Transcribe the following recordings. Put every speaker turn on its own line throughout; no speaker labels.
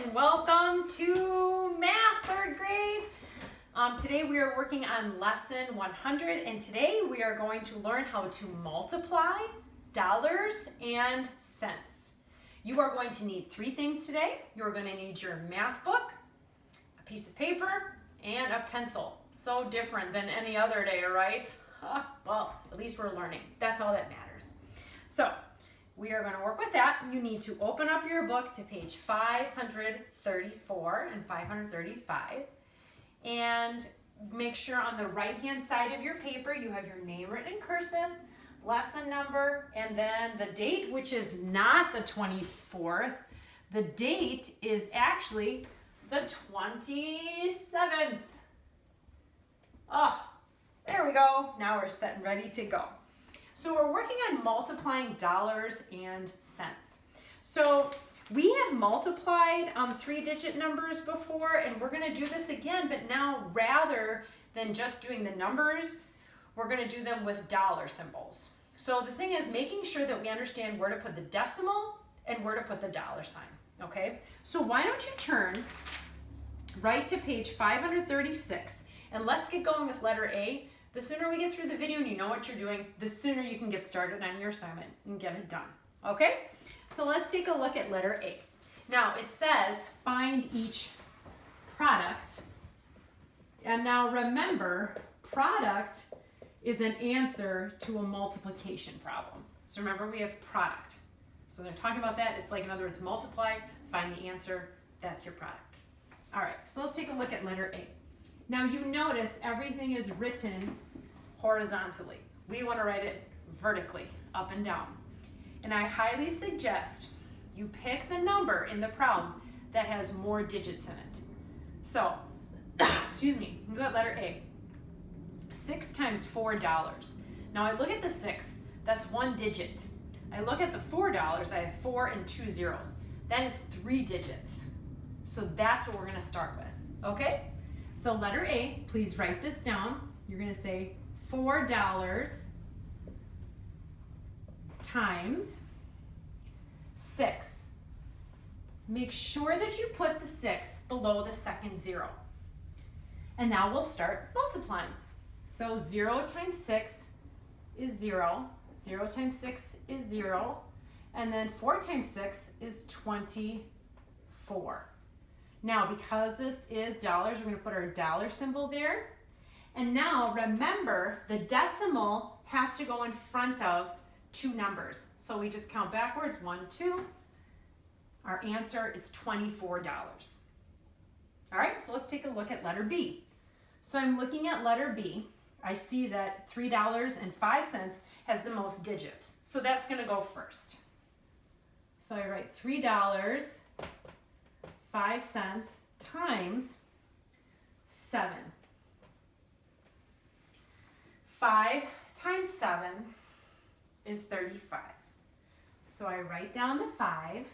and welcome to Math, third grade. Today we are working on lesson 100, and today we are going to learn how to multiply dollars and cents. You are going to need three things today. You are going to need your math book, a piece of paper, and a pencil. So different than any other day, right? Well, at least we're learning. That's all that matters. So we are going to work with that. You need to open up your book to page 534 and 535, and make sure on the right hand side of your paper you have your name written in cursive, lesson number, and then the date, which is not the 24th. The date is actually the 27th. Oh, there we go. Now we're set and ready to go. So we're working on multiplying dollars and cents. So we have multiplied three-digit numbers before, and we're going to do this again, but now rather than just doing the numbers, we're going to do them with dollar symbols. So the thing is making sure that we understand where to put the decimal and where to put the dollar sign, okay? So why don't you turn right to page 536, and let's get going with letter A. The sooner we get through the video and you know what you're doing, the sooner you can get started on your assignment and get it done, okay? So let's take a look at letter A. Now it says find each product. And now remember, product is an answer to a multiplication problem. So remember, we have product. So when they're talking about that, it's like, in other words, multiply, find the answer, that's your product. All right, so let's take a look at letter A. Now you notice everything is written horizontally. We want to write it vertically, up and down. And I highly suggest you pick the number in the problem that has more digits in it. So, excuse me, look at letter A. 6 times $4. Now I look at the 6, that's one digit. I look at the $4, I have 4 and 2 zeros. That is 3 digits. So that's what we're going to start with, okay? So letter A, please write this down. You're going to say $4 times 6. Make sure that you put the 6 below the second zero. And now we'll start multiplying. So 0 times 6 is 0. 0 times 6 is 0. And then 4 times 6 is 24. Now, because this is dollars, we're going to put our dollar symbol there. And now, remember, the decimal has to go in front of two numbers. So we just count backwards, 1, 2. Our answer is $24. All right, so let's take a look at letter B. So I'm looking at letter B. I see that $3.05 has the most digits. So that's going to go first. So I write $3.05 times 7. 5 times 7 is 35. So I write down the 5,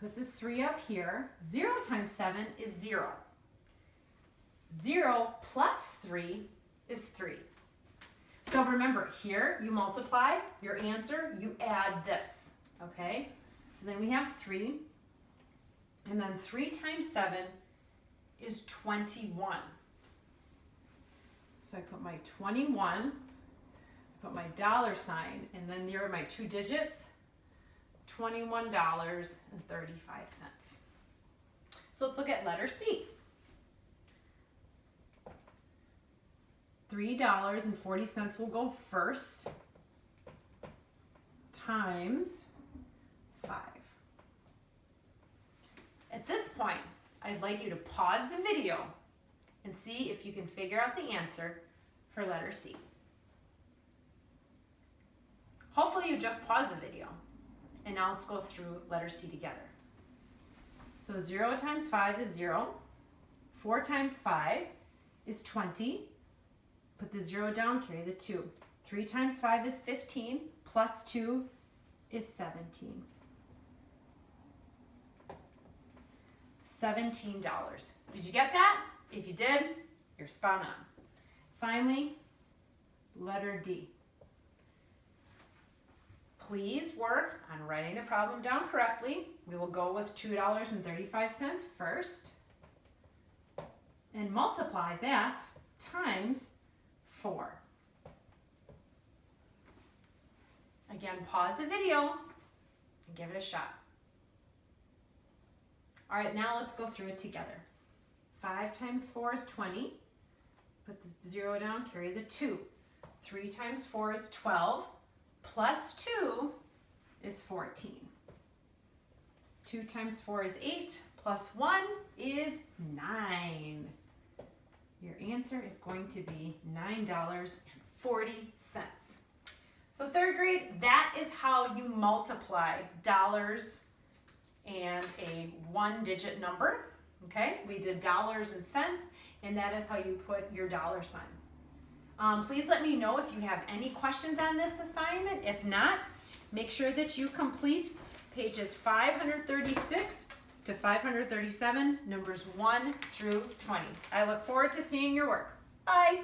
put the 3 up here. 0 times 7 is 0. 0 plus 3 is 3. So remember, here you multiply your answer, you add this, okay? So then we have 3, and then 3 times 7 is 21. So I put my 21, put my dollar sign, and then there are my two digits, $21.35. So let's look at letter C. $3.40 will go first, times 5. At this point, I'd like you to pause the video and see if you can figure out the answer for letter C. Hopefully you just paused the video. And now let's go through letter C together. So 0 times 5 is 0. 4 times 5 is 20. Put the 0 down, carry the 2. 3 times 5 is 15, plus 2 is 17. $17. Did you get that? If you did, you're spot on. Finally, letter D. please work on writing the problem down correctly. We will go with $2.35 first and multiply that times 4. Again, pause the video and give it a shot. All right, now let's go through it together. 5 times 4 is 20. Put the 0 down, carry the 2. 3 times 4 is 12. Plus 2 is 14. 2 times 4 is 8. Plus 1 is 9. Your answer is going to be $9.40. So 3rd grade, that is how you multiply dollars and a 1-digit number. Okay, we did dollars and cents, and that is how you put your dollar sign. Please let me know if you have any questions on this assignment. If not, make sure that you complete pages 536 to 537, numbers 1 through 20. I look forward to seeing your work. Bye.